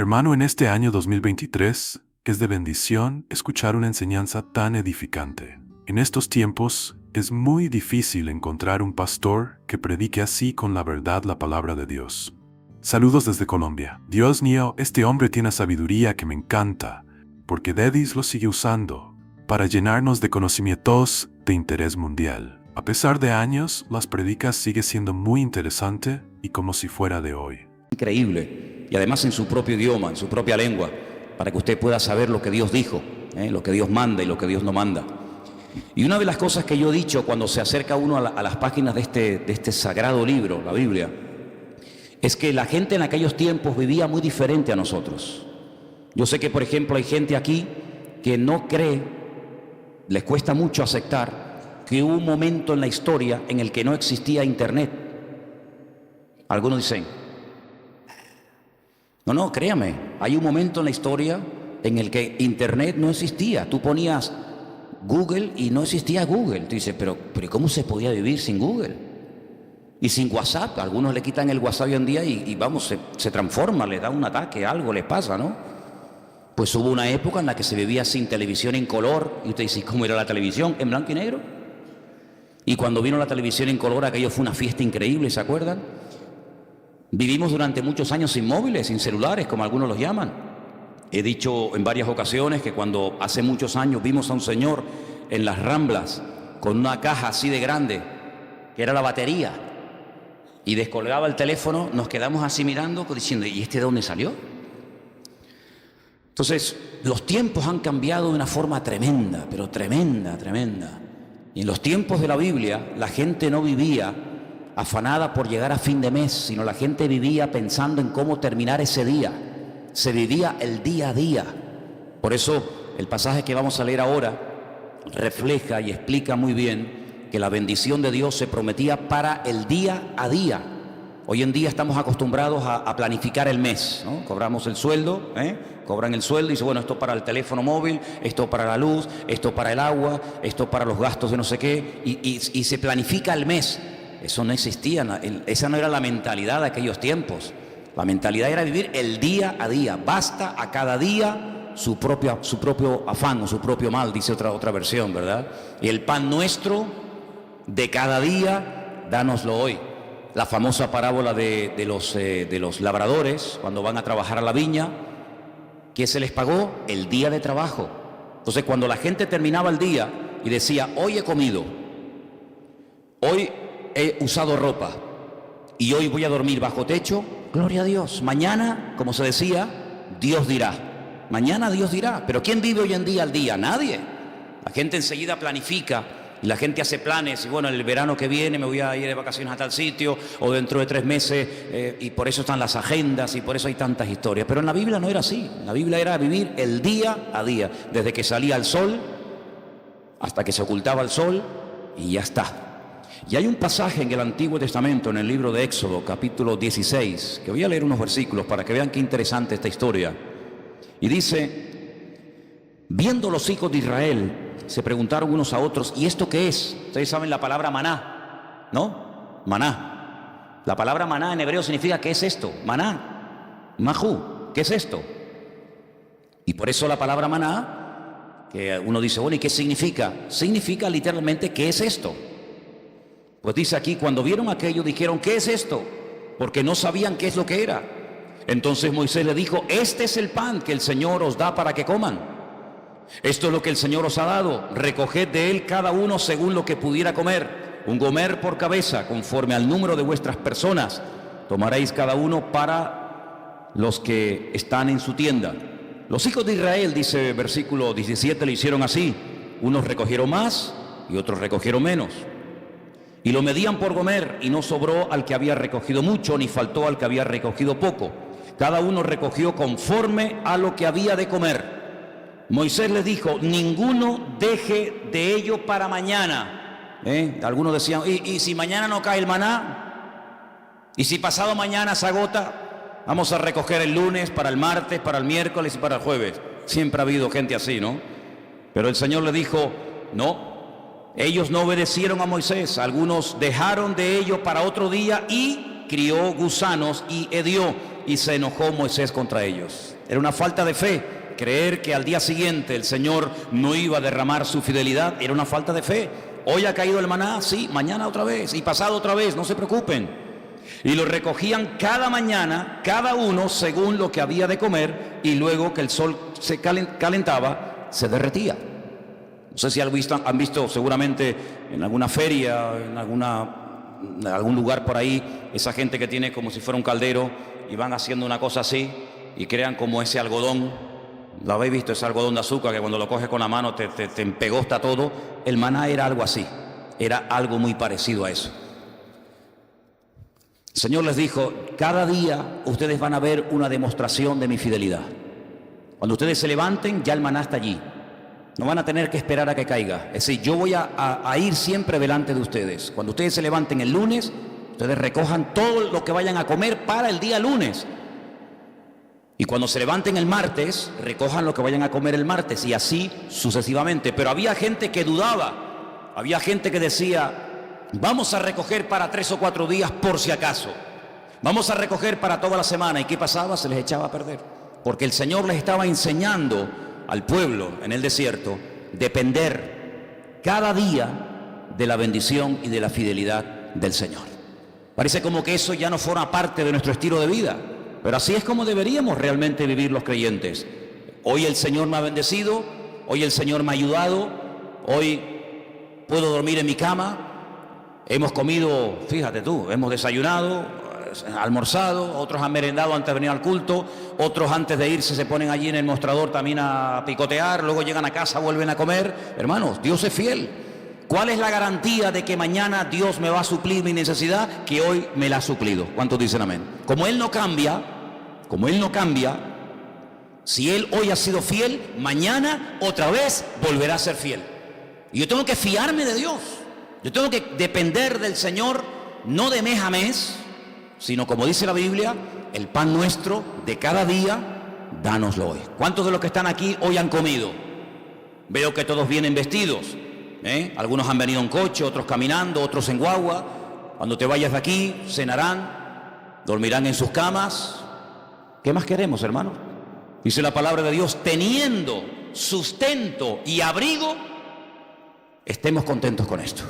Hermano, en este año 2023 es de bendición escuchar una enseñanza tan edificante. En estos tiempos es muy difícil encontrar un pastor que predique así con la verdad la palabra de Dios. Saludos desde Colombia. Dios mío, este hombre tiene sabiduría que me encanta, porque Dedis lo sigue usando para llenarnos de conocimientos de interés mundial. A pesar de años, las predicas sigue siendo muy interesante y como si fuera de hoy. Increíble, y además en su propio idioma, en su propia lengua, para que usted pueda saber lo que Dios dijo, lo que Dios manda y lo que Dios no manda. Y una de las cosas que yo he dicho cuando se acerca uno a las páginas de este sagrado libro, la Biblia, es que la gente en aquellos tiempos vivía muy diferente a nosotros. Yo sé que, por ejemplo, hay gente aquí que no cree, les cuesta mucho aceptar que hubo un momento en la historia en el que no existía internet. Algunos dicen, no, créame, hay un momento en la historia en el que internet no existía. Tú ponías Google y no existía Google. Tú dices, pero ¿cómo se podía vivir sin Google? Y sin WhatsApp. Algunos le quitan el WhatsApp hoy en día y vamos, se transforma, le da un ataque, algo les pasa, ¿no? Pues hubo una época en la que se vivía sin televisión en color. Y usted dice, ¿cómo era la televisión? ¿En blanco y negro? Y cuando vino la televisión en color, aquello fue una fiesta increíble, ¿se acuerdan? Vivimos durante muchos años sin móviles, sin celulares, como algunos los llaman. He dicho en varias ocasiones que cuando hace muchos años vimos a un señor en las Ramblas con una caja así de grande, que era la batería, y descolgaba el teléfono, nos quedamos así mirando, diciendo, ¿y este de dónde salió? Entonces, los tiempos han cambiado de una forma tremenda, pero tremenda, tremenda. Y en los tiempos de la Biblia, la gente no vivía afanada por llegar a fin de mes, sino la gente vivía pensando en cómo terminar ese día. Se vivía el día a día. Por eso el pasaje que vamos a leer ahora refleja y explica muy bien que la bendición de Dios se prometía para el día a día. Hoy en día estamos acostumbrados a planificar el mes, ¿no? Cobramos el sueldo, cobran el sueldo y dicen, bueno, esto para el teléfono móvil, esto para la luz, esto para el agua, esto para los gastos de no sé qué, y se planifica el mes. Eso no existía, esa no era la mentalidad de aquellos tiempos. La mentalidad era vivir el día a día. Basta a cada día su propio afán o su propio mal, dice otra versión, ¿verdad? Y el pan nuestro de cada día, dánoslo hoy. La famosa parábola de los labradores, cuando van a trabajar a la viña, ¿qué se les pagó? El día de trabajo. Entonces, cuando la gente terminaba el día y decía, hoy he comido, hoy he usado ropa y hoy voy a dormir bajo techo, gloria a Dios. Mañana, como se decía, Dios dirá. Mañana Dios dirá. Pero ¿quién vive hoy en día al día? Nadie. La gente enseguida planifica y la gente hace planes. Y bueno, el verano que viene me voy a ir de vacaciones a tal sitio, o dentro de 3 meses, y por eso están las agendas y por eso hay tantas historias. Pero en la Biblia no era así. La Biblia era vivir el día a día, desde que salía el sol hasta que se ocultaba el sol, y ya está. Y hay un pasaje en el Antiguo Testamento, en el libro de Éxodo, capítulo 16, que voy a leer unos versículos para que vean qué interesante esta historia. Y dice, viendo los hijos de Israel, se preguntaron unos a otros, ¿y esto qué es? Ustedes saben la palabra maná, ¿no? Maná. La palabra maná en hebreo significa, ¿qué es esto? Maná, majú, ¿qué es esto? Y por eso la palabra maná, que uno dice, bueno, ¿y qué significa? Significa literalmente, ¿qué es esto? Pues dice aquí, cuando vieron aquello, dijeron, ¿qué es esto? Porque no sabían qué es lo que era. Entonces Moisés le dijo, este es el pan que el Señor os da para que coman. Esto es lo que el Señor os ha dado. Recoged de él cada uno según lo que pudiera comer. Un gomer por cabeza, conforme al número de vuestras personas. Tomaréis cada uno para los que están en su tienda. Los hijos de Israel, dice versículo 17, le hicieron así. Unos recogieron más y otros recogieron menos. Y lo medían por gomer, y no sobró al que había recogido mucho, ni faltó al que había recogido poco. Cada uno recogió conforme a lo que había de comer. Moisés les dijo, ninguno deje de ello para mañana. Algunos decían, ¿y si mañana no cae el maná? ¿Y si pasado mañana se agota? Vamos a recoger el lunes, para el martes, para el miércoles y para el jueves. Siempre ha habido gente así, ¿no? Pero el Señor le dijo, no. Ellos no obedecieron a Moisés, algunos dejaron de ello para otro día y crió gusanos y hedió. y se enojó Moisés contra ellos. Era una falta de fe. Creer que al día siguiente el Señor no iba a derramar su fidelidad era una falta de fe. Hoy ha caído el maná, sí, mañana otra vez y pasado otra vez, no se preocupen. Y lo recogían cada mañana, cada uno según lo que había de comer, y luego que el sol se calentaba, se derretía. No sé si han visto seguramente en alguna feria, en algún lugar por ahí, esa gente que tiene como si fuera un caldero y van haciendo una cosa así y crean como ese algodón. ¿Lo habéis visto? Ese algodón de azúcar que cuando lo coges con la mano te empegosta todo. El maná era algo así, era algo muy parecido a eso. El Señor les dijo, cada día ustedes van a ver una demostración de mi fidelidad. Cuando ustedes se levanten, ya el maná está allí. No van a tener que esperar a que caiga. Es decir, yo voy a ir siempre delante de ustedes. Cuando ustedes se levanten el lunes, ustedes recojan todo lo que vayan a comer para el día lunes. Y cuando se levanten el martes, recojan lo que vayan a comer el martes, y así sucesivamente. Pero había gente que dudaba. Había gente que decía, vamos a recoger para 3 o 4 días por si acaso. Vamos a recoger para toda la semana. ¿Y qué pasaba? Se les echaba a perder. Porque el Señor les estaba enseñando al pueblo en el desierto depender cada día de la bendición y de la fidelidad del Señor. Parece como que eso ya no forma parte de nuestro estilo de vida, pero así es como deberíamos realmente vivir los creyentes. Hoy el Señor me ha bendecido, hoy el Señor me ha ayudado, hoy puedo dormir en mi cama, hemos comido, fíjate tú, hemos desayunado, almorzado, otros han merendado antes de venir al culto, otros antes de irse se ponen allí en el mostrador también a picotear, luego llegan a casa, vuelven a comer. Hermanos, Dios es fiel. ¿Cuál es la garantía de que mañana Dios me va a suplir mi necesidad? Que hoy me la ha suplido. ¿Cuántos dicen amén? Como Él no cambia, si Él hoy ha sido fiel, mañana otra vez volverá a ser fiel. Y yo tengo que fiarme de Dios. Yo tengo que depender del Señor, no de mes a mes, sino como dice la Biblia, el pan nuestro de cada día, dánoslo hoy. ¿Cuántos de los que están aquí hoy han comido? Veo que todos vienen vestidos, algunos han venido en coche, otros caminando, otros en guagua. Cuando te vayas de aquí, cenarán, dormirán en sus camas. ¿Qué más queremos, hermanos? Dice la palabra de Dios, teniendo sustento y abrigo, estemos contentos con esto.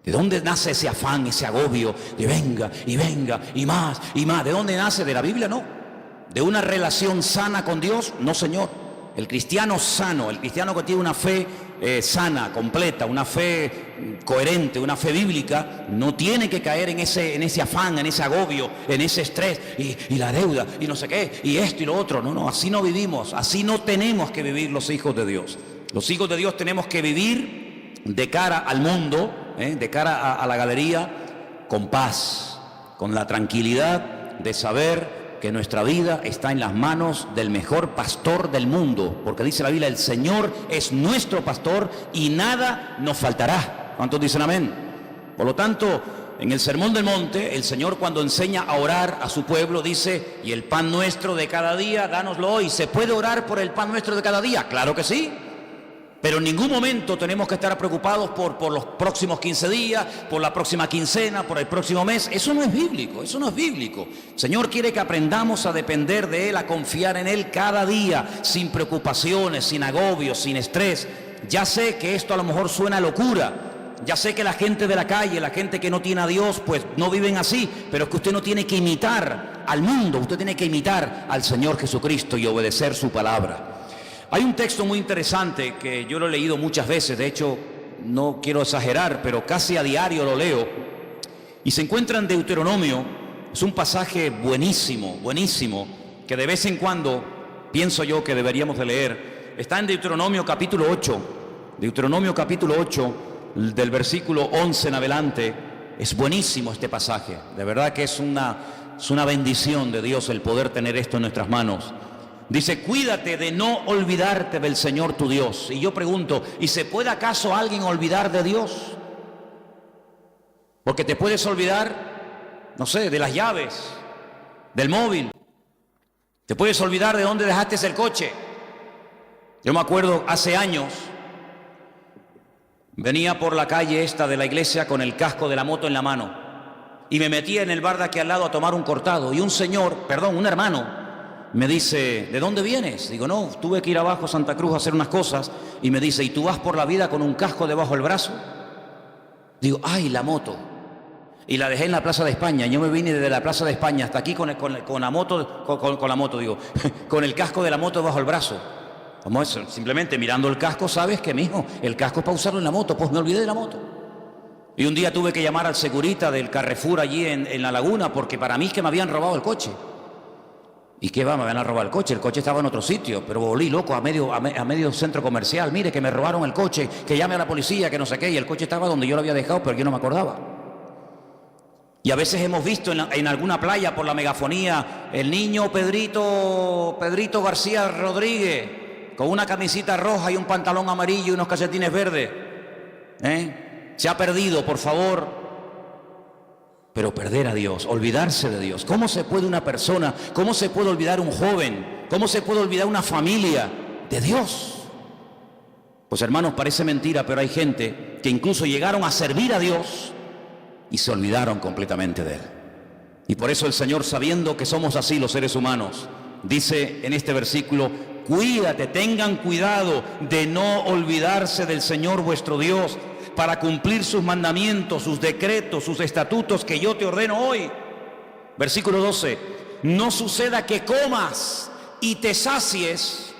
¿De dónde nace ese afán, ese agobio de venga y más y más? ¿De dónde nace? ¿De la Biblia? No. ¿De una relación sana con Dios? No, Señor. El cristiano sano, el cristiano que tiene una fe sana, completa, una fe coherente, una fe bíblica, no tiene que caer en ese afán, en ese agobio, en ese estrés y la deuda y no sé qué, y esto y lo otro. No, así no vivimos, así no tenemos que vivir los hijos de Dios. Los hijos de Dios tenemos que vivir de cara al mundo, de cara a la galería, con paz, con la tranquilidad de saber que nuestra vida está en las manos del mejor pastor del mundo, porque dice la Biblia, el Señor es nuestro pastor y nada nos faltará. ¿Cuántos dicen amén? Por lo tanto, en el Sermón del Monte, el Señor cuando enseña a orar a su pueblo dice, y el pan nuestro de cada día, dánoslo hoy. ¿Se puede orar por el pan nuestro de cada día? Claro que sí. Pero en ningún momento tenemos que estar preocupados por los próximos 15 días, por la próxima quincena, por el próximo mes. Eso no es bíblico, eso no es bíblico. El Señor quiere que aprendamos a depender de Él, a confiar en Él cada día, sin preocupaciones, sin agobios, sin estrés. Ya sé que esto a lo mejor suena a locura. Ya sé que la gente de la calle, la gente que no tiene a Dios, pues no viven así. Pero es que usted no tiene que imitar al mundo, usted tiene que imitar al Señor Jesucristo y obedecer su palabra. Hay un texto muy interesante que yo lo he leído muchas veces, de hecho no quiero exagerar, pero casi a diario lo leo, y se encuentra en Deuteronomio. Es un pasaje buenísimo, buenísimo, que de vez en cuando pienso yo que deberíamos de leer. Está en Deuteronomio capítulo 8, del versículo 11 en adelante. Es buenísimo este pasaje, de verdad que es una bendición de Dios el poder tener esto en nuestras manos. Dice, cuídate de no olvidarte del Señor tu Dios. Y yo pregunto, ¿y se puede acaso alguien olvidar de Dios? Porque te puedes olvidar, no sé, de las llaves, del móvil. Te puedes olvidar de dónde dejaste el coche. Yo me acuerdo hace años, venía por la calle esta de la iglesia con el casco de la moto en la mano. y me metí en el bar de aquí al lado a tomar un cortado, y un hermano, me dice, ¿de dónde vienes? Digo, no, tuve que ir abajo a Santa Cruz a hacer unas cosas, y me dice, ¿y tú vas por la vida con un casco debajo del brazo? Digo, ¡ay, la moto! Y la dejé en la Plaza de España. Yo me vine desde la Plaza de España hasta aquí con la moto, con el casco de la moto bajo el brazo. Como eso, simplemente mirando el casco, sabes que, mijo, el casco es para usarlo en la moto. Pues me olvidé de la moto. Y un día tuve que llamar al segurita del Carrefour allí en la laguna, porque para mí es que me habían robado el coche. ¿Y qué va? Me van a robar el coche estaba en otro sitio, pero volví loco a medio centro comercial. Mire, que me robaron el coche, que llame a la policía, que no sé qué, y el coche estaba donde yo lo había dejado, pero yo no me acordaba. Y a veces hemos visto en alguna playa por la megafonía el niño Pedrito García Rodríguez con una camisita roja y un pantalón amarillo y unos calcetines verdes. Se ha perdido, por favor. Pero perder a Dios, olvidarse de Dios. ¿Cómo se puede una persona, cómo se puede olvidar un joven, cómo se puede olvidar una familia de Dios? Pues hermanos, parece mentira, pero hay gente que incluso llegaron a servir a Dios y se olvidaron completamente de Él. Y por eso el Señor, sabiendo que somos así los seres humanos, dice en este versículo, cuídate, tengan cuidado de no olvidarse del Señor vuestro Dios, para cumplir sus mandamientos, sus decretos, sus estatutos que yo te ordeno hoy. Versículo 12, no suceda que comas y te sacies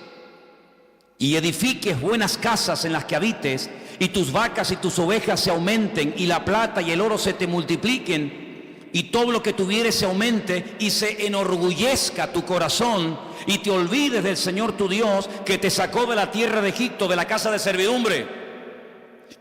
y edifiques buenas casas en las que habites, y tus vacas y tus ovejas se aumenten, y la plata y el oro se te multipliquen, y todo lo que tuvieres se aumente, y se enorgullezca tu corazón, y te olvides del Señor tu Dios, que te sacó de la tierra de Egipto, de la casa de servidumbre,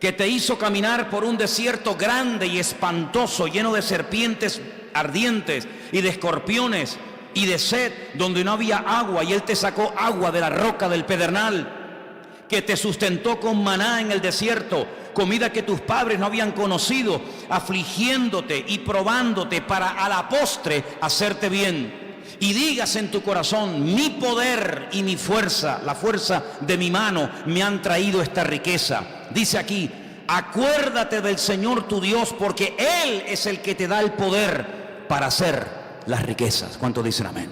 que te hizo caminar por un desierto grande y espantoso, lleno de serpientes ardientes y de escorpiones y de sed, donde no había agua, y Él te sacó agua de la roca del pedernal, que te sustentó con maná en el desierto, comida que tus padres no habían conocido, afligiéndote y probándote para a la postre hacerte bien. Y digas en tu corazón, mi poder y mi fuerza, la fuerza de mi mano, me han traído esta riqueza. Dice aquí, acuérdate del Señor tu Dios, porque Él es el que te da el poder para hacer las riquezas. ¿Cuántos dicen amén?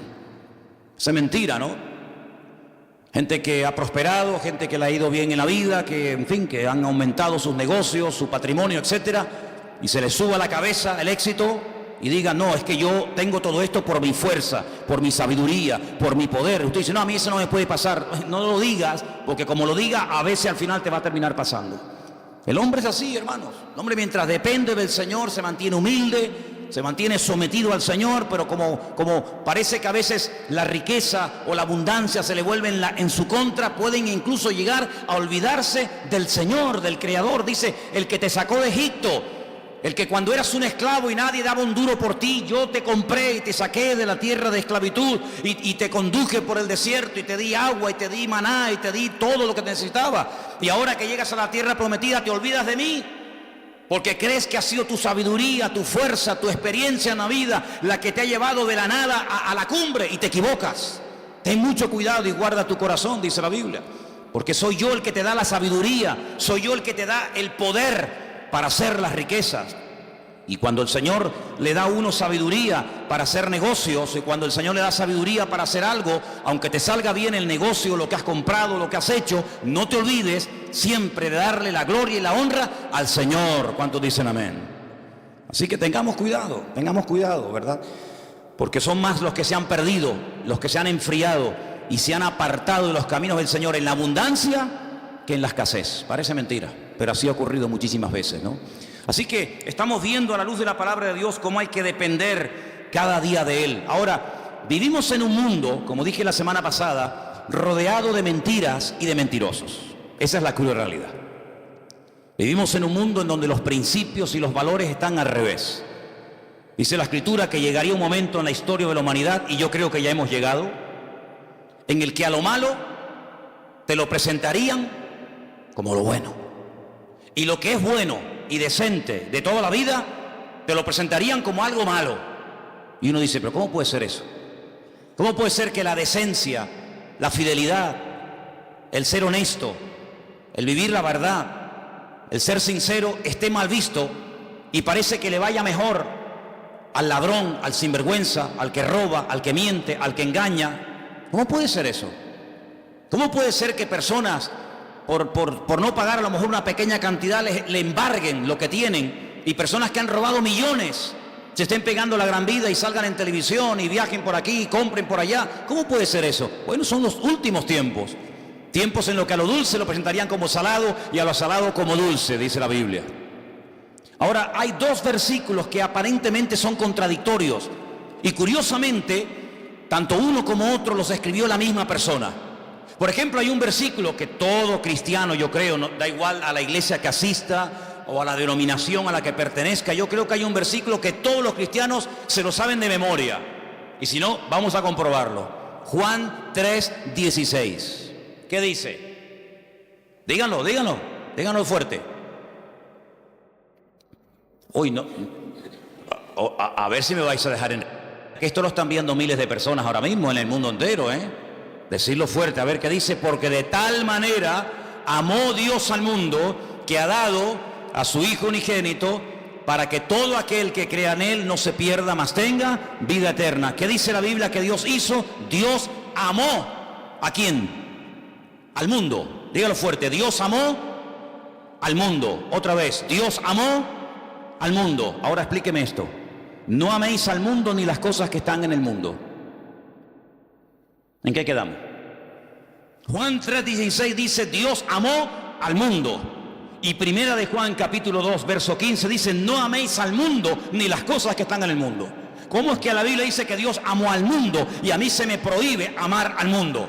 Es mentira, ¿no? Gente que ha prosperado, gente que le ha ido bien en la vida, que en fin, que han aumentado sus negocios, su patrimonio, etcétera, y se les suba a la cabeza el éxito y diga, no, es que yo tengo todo esto por mi fuerza, por mi sabiduría, por mi poder. Usted dice, no, a mí eso no me puede pasar. No lo digas, porque como lo diga, a veces al final te va a terminar pasando. El hombre es así, hermanos. El hombre, mientras depende del Señor, se mantiene humilde, se mantiene sometido al Señor, pero como parece que a veces la riqueza o la abundancia se le vuelven en su contra, pueden incluso llegar a olvidarse del Señor, del Creador. Dice, el que te sacó de Egipto, el que cuando eras un esclavo y nadie daba un duro por ti, yo te compré y te saqué de la tierra de esclavitud y te conduje por el desierto y te di agua y te di maná y te di todo lo que necesitaba. Y ahora que llegas a la tierra prometida te olvidas de mí, porque crees que ha sido tu sabiduría, tu fuerza, tu experiencia en la vida la que te ha llevado de la nada a la cumbre, y te equivocas. Ten mucho cuidado y guarda tu corazón, dice la Biblia, porque soy yo el que te da la sabiduría, soy yo el que te da el poder para hacer las riquezas. Y cuando el Señor le da a uno sabiduría para hacer negocios, y cuando el Señor le da sabiduría para hacer algo, aunque te salga bien el negocio, lo que has comprado, lo que has hecho, no te olvides siempre de darle la gloria y la honra al Señor. ¿Cuántos dicen amén? Así que tengamos cuidado, ¿verdad? Porque son más los que se han perdido, los que se han enfriado y se han apartado de los caminos del Señor en la abundancia que en la escasez. Parece mentira, pero así ha ocurrido muchísimas veces, ¿no? Así que estamos viendo a la luz de la palabra de Dios cómo hay que depender cada día de Él. Ahora, vivimos en un mundo, como dije la semana pasada, rodeado de mentiras y de mentirosos. Esa es la cruda realidad. Vivimos en un mundo en donde los principios y los valores están al revés. Dice la Escritura que llegaría un momento en la historia de la humanidad, y yo creo que ya hemos llegado, en el que a lo malo te lo presentarían como lo bueno, y lo que es bueno y decente de toda la vida te lo presentarían como algo malo. Y uno dice, pero ¿cómo puede ser eso? ¿Cómo puede ser que la decencia, la fidelidad, el ser honesto, el vivir la verdad, el ser sincero esté mal visto y parece que le vaya mejor al ladrón, al sinvergüenza, al que roba, al que miente, al que engaña. ¿Cómo puede ser eso? ¿Cómo puede ser que personas, por no pagar a lo mejor una pequeña cantidad, le embarguen lo que tienen, y personas que han robado millones se estén pegando la gran vida y salgan en televisión y viajen por aquí y compren por allá? ¿Cómo puede ser eso? Bueno, son los últimos tiempos. Tiempos en los que a lo dulce lo presentarían como salado y a lo salado como dulce, dice la Biblia. Ahora, hay dos versículos que aparentemente son contradictorios y curiosamente, tanto uno como otro los escribió la misma persona. Por ejemplo, hay un versículo que todo cristiano, yo creo, no, da igual a la iglesia que asista o a la denominación a la que pertenezca, yo creo que hay un versículo que todos los cristianos se lo saben de memoria. Y si no, vamos a comprobarlo. Juan 3:16. ¿Qué dice? Díganlo fuerte. Uy, no. A ver si me vais a dejar en... Que esto lo están viendo miles de personas ahora mismo en el mundo entero, Decirlo fuerte, a ver qué dice. Porque de tal manera amó Dios al mundo que ha dado a su Hijo unigénito para que todo aquel que crea en Él no se pierda, mas tenga vida eterna. ¿Qué dice la Biblia que Dios hizo? Dios amó. ¿A quién? Al mundo. Dígalo fuerte. Dios amó al mundo. Otra vez. Dios amó al mundo. Ahora explíqueme esto. No améis al mundo ni las cosas que están en el mundo. ¿En qué quedamos? Juan 3:16 dice Dios amó al mundo. Y primera de Juan capítulo 2 verso 15 dice no améis al mundo ni las cosas que están en el mundo. ¿Cómo es que la Biblia dice que Dios amó al mundo y a mí se me prohíbe amar al mundo?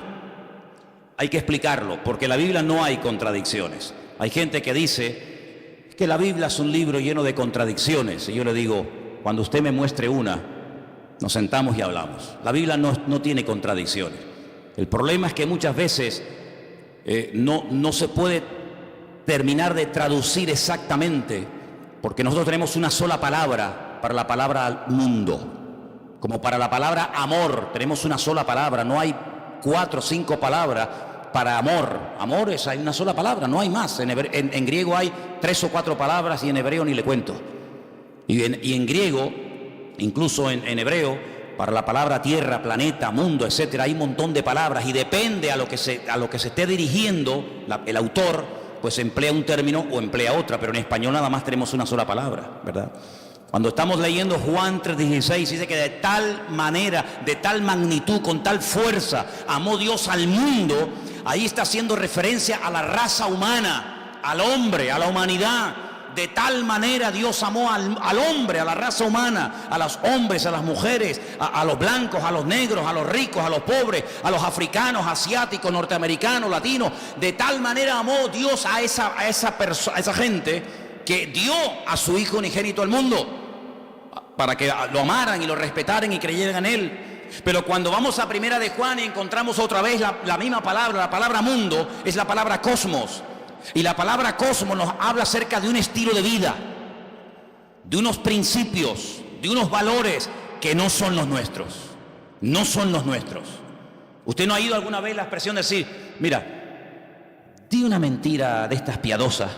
Hay que explicarlo, porque en la Biblia no hay contradicciones. Hay gente que dice que la Biblia es un libro lleno de contradicciones. Y yo le digo, cuando usted me muestre una, nos sentamos y hablamos. La Biblia no tiene contradicciones. El problema es que muchas veces no se puede terminar de traducir exactamente, porque nosotros tenemos una sola palabra para la palabra mundo. Como para la palabra amor, tenemos una sola palabra. No hay 4 o 5 palabras para amor. Amor hay una sola palabra, no hay más. En griego hay 3 o 4 palabras y en hebreo ni le cuento. Y en griego, incluso en hebreo, para la palabra tierra, planeta, mundo, etcétera, hay un montón de palabras y depende a lo que se esté dirigiendo el autor, pues emplea un término o emplea otra, pero en español nada más tenemos una sola palabra, ¿verdad? Cuando estamos leyendo Juan 3:16 dice que de tal manera, de tal magnitud, con tal fuerza amó Dios al mundo. Ahí está haciendo referencia a la raza humana, al hombre, a la humanidad. De tal manera Dios amó al hombre, a la raza humana, a los hombres, a las mujeres, a los blancos, a los negros, a los ricos, a los pobres, a los africanos, asiáticos, norteamericanos, latinos. De tal manera amó Dios a esa gente que dio a su Hijo unigénito al mundo para que lo amaran y lo respetaran y creyeran en Él. Pero cuando vamos a primera de Juan y encontramos otra vez la misma palabra, la palabra mundo, es la palabra cosmos. Y la palabra cosmos nos habla acerca de un estilo de vida, de unos principios, de unos valores que no son los nuestros. No son los nuestros. ¿Usted no ha oído alguna vez la expresión de decir, mira, di una mentira de estas piadosas?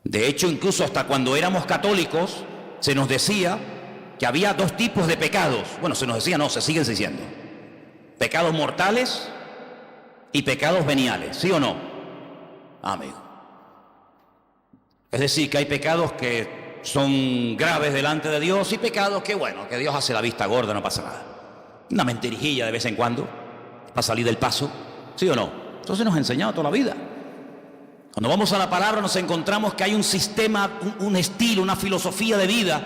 De hecho, incluso hasta cuando éramos católicos, se nos decía que había 2 tipos de pecados. Bueno, se nos decía, no, se siguen diciendo. Pecados mortales y pecados veniales, ¿sí o no? Amigo. Es decir, que hay pecados que son graves delante de Dios y pecados que, bueno, que Dios hace la vista gorda, no pasa nada. Una mentirijilla de vez en cuando para salir del paso, ¿sí o no? Eso se nos ha enseñado toda la vida. Cuando vamos a la palabra nos encontramos que hay un sistema, un estilo, una filosofía de vida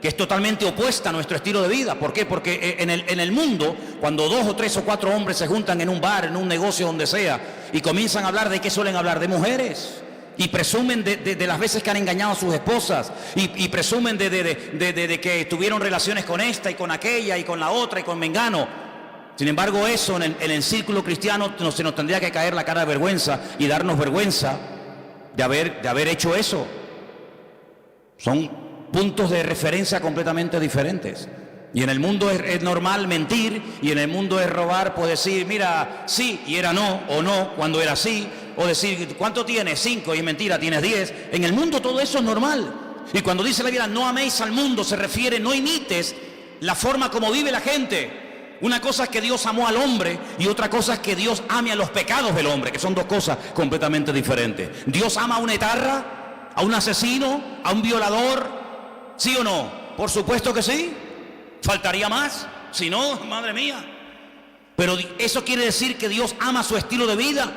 que es totalmente opuesta a nuestro estilo de vida. ¿Por qué? Porque en el mundo, cuando 2 o 3 o 4 hombres se juntan en un bar, en un negocio, donde sea, y comienzan a hablar, ¿de qué suelen hablar? De mujeres. Y presumen de las veces que han engañado a sus esposas. Y presumen de que tuvieron relaciones con esta y con aquella y con la otra y con mengano. Sin embargo, eso en el círculo cristiano se nos tendría que caer la cara de vergüenza y darnos vergüenza de haber hecho eso. Son puntos de referencia completamente diferentes. Y en el mundo es normal mentir, y en el mundo es robar, pues decir, mira, sí, y era no, o no, cuando era sí, o decir, ¿cuánto tienes? 5, y mentira, tienes 10. En el mundo todo eso es normal. Y cuando dice la Biblia, no améis al mundo, se refiere, no imites la forma como vive la gente. Una cosa es que Dios amó al hombre y otra cosa es que Dios ame a los pecados del hombre, que son dos cosas completamente diferentes. ¿Dios ama a una etarra, a un asesino, a un violador? ¿Sí o no? Por supuesto que sí. ¿Faltaría más? Si no, madre mía. Pero eso quiere decir que Dios ama su estilo de vida.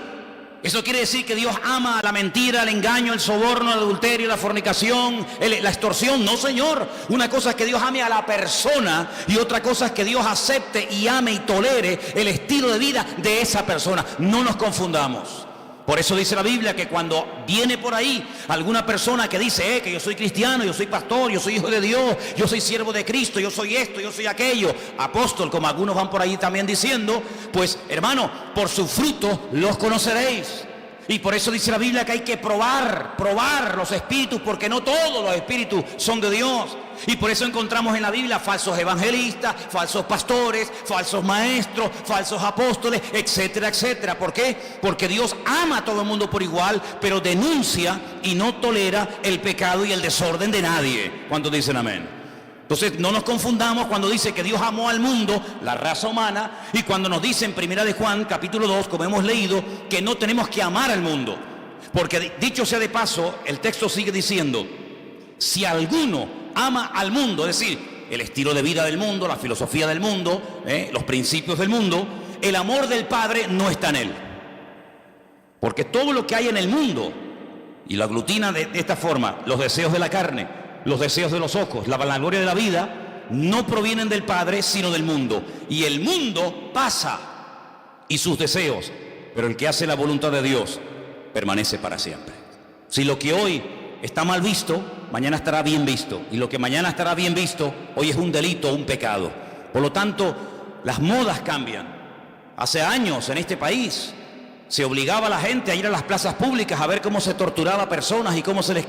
Eso quiere decir que Dios ama la mentira, el engaño, el soborno, el adulterio, la fornicación, la extorsión. No, Señor. Una cosa es que Dios ame a la persona y otra cosa es que Dios acepte y ame y tolere el estilo de vida de esa persona. No nos confundamos. Por eso dice la Biblia que cuando viene por ahí alguna persona que dice que yo soy cristiano, yo soy pastor, yo soy hijo de Dios, yo soy siervo de Cristo, yo soy esto, yo soy aquello, apóstol, como algunos van por ahí también diciendo, pues hermano, por sus frutos los conoceréis. Y por eso dice la Biblia que hay que probar los espíritus, porque no todos los espíritus son de Dios. Y por eso encontramos en la Biblia falsos evangelistas, falsos pastores, falsos maestros, falsos apóstoles, etcétera, etcétera. ¿Por qué? Porque Dios ama a todo el mundo por igual, pero denuncia y no tolera el pecado y el desorden de nadie. ¿Cuántos dicen amén? Entonces no nos confundamos cuando dice que Dios amó al mundo, la raza humana, y cuando nos dice en 1 de Juan, capítulo 2, como hemos leído, que no tenemos que amar al mundo. Porque dicho sea de paso, el texto sigue diciendo, si alguno ama al mundo, es decir, el estilo de vida del mundo, la filosofía del mundo, los principios del mundo, el amor del Padre no está en él. Porque todo lo que hay en el mundo, y lo aglutina de esta forma, los deseos de la carne, los deseos de los ojos, la vanagloria de la vida, no provienen del Padre, sino del mundo. Y el mundo pasa, y sus deseos, pero el que hace la voluntad de Dios permanece para siempre. Si lo que hoy está mal visto, mañana estará bien visto. Y lo que mañana estará bien visto, hoy es un delito, un pecado. Por lo tanto, las modas cambian. Hace años en este país se obligaba a la gente a ir a las plazas públicas a ver cómo se torturaba a personas y cómo se les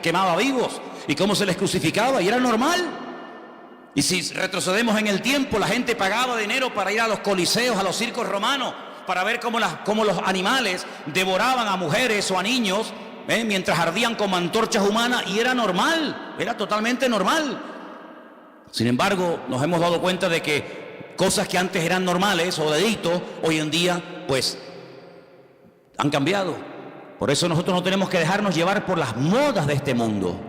quemaba vivos y cómo se les crucificaba, y era normal. Y si retrocedemos en el tiempo, la gente pagaba dinero para ir a los coliseos, a los circos romanos, para ver cómo los animales devoraban a mujeres o a niños, mientras ardían como antorchas humanas, y era normal, era totalmente normal. Sin embargo, nos hemos dado cuenta de que cosas que antes eran normales o delitos, hoy en día, pues, han cambiado. Por eso nosotros no tenemos que dejarnos llevar por las modas de este mundo,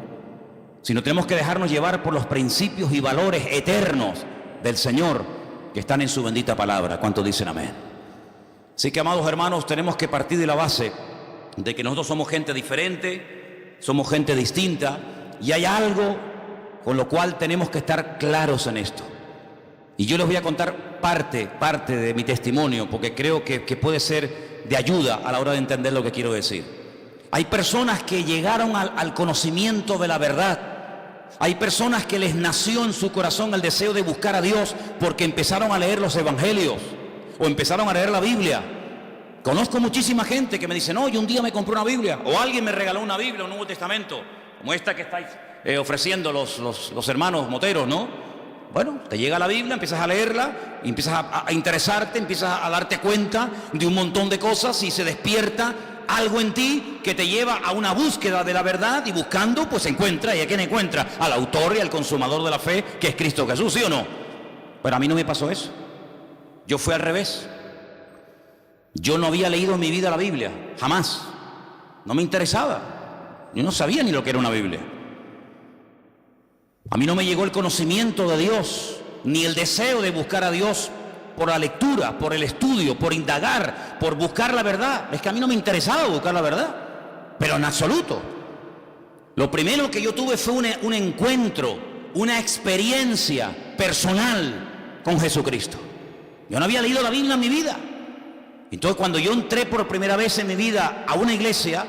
sino tenemos que dejarnos llevar por los principios y valores eternos del Señor que están en su bendita palabra. ¿Cuántos dicen amén? Así que, amados hermanos, tenemos que partir de la base de que nosotros somos gente diferente, somos gente distinta, y hay algo con lo cual tenemos que estar claros en esto. Y yo les voy a contar parte de mi testimonio, porque creo que puede ser de ayuda a la hora de entender lo que quiero decir. Hay personas que llegaron al conocimiento de la verdad. Hay personas que les nació en su corazón el deseo de buscar a Dios porque empezaron a leer los evangelios o empezaron a leer la Biblia. Conozco muchísima gente que me dice, no, yo un día me compré una Biblia, o alguien me regaló una Biblia, un Nuevo Testamento, como esta que estáis ofreciendo los hermanos moteros, ¿no? Bueno, te llega la Biblia, empiezas a leerla, y empiezas a interesarte, empiezas a darte cuenta de un montón de cosas y se despierta algo en ti que te lleva a una búsqueda de la verdad, y buscando, pues encuentra. ¿Y a quién encuentra? Al autor y al consumador de la fe, que es Cristo Jesús, ¿sí o no? Pero a mí no me pasó eso. Yo fui al revés. Yo no había leído en mi vida la Biblia, jamás. No me interesaba. Yo no sabía ni lo que era una Biblia. A mí no me llegó el conocimiento de Dios, ni el deseo de buscar a Dios por la lectura, por el estudio, por indagar, por buscar la verdad. Es que a mí no me interesaba buscar la verdad, pero en absoluto. Lo primero que yo tuve fue un encuentro, una experiencia personal con Jesucristo. Yo no había leído la Biblia en mi vida. Entonces, cuando yo entré por primera vez en mi vida a una iglesia,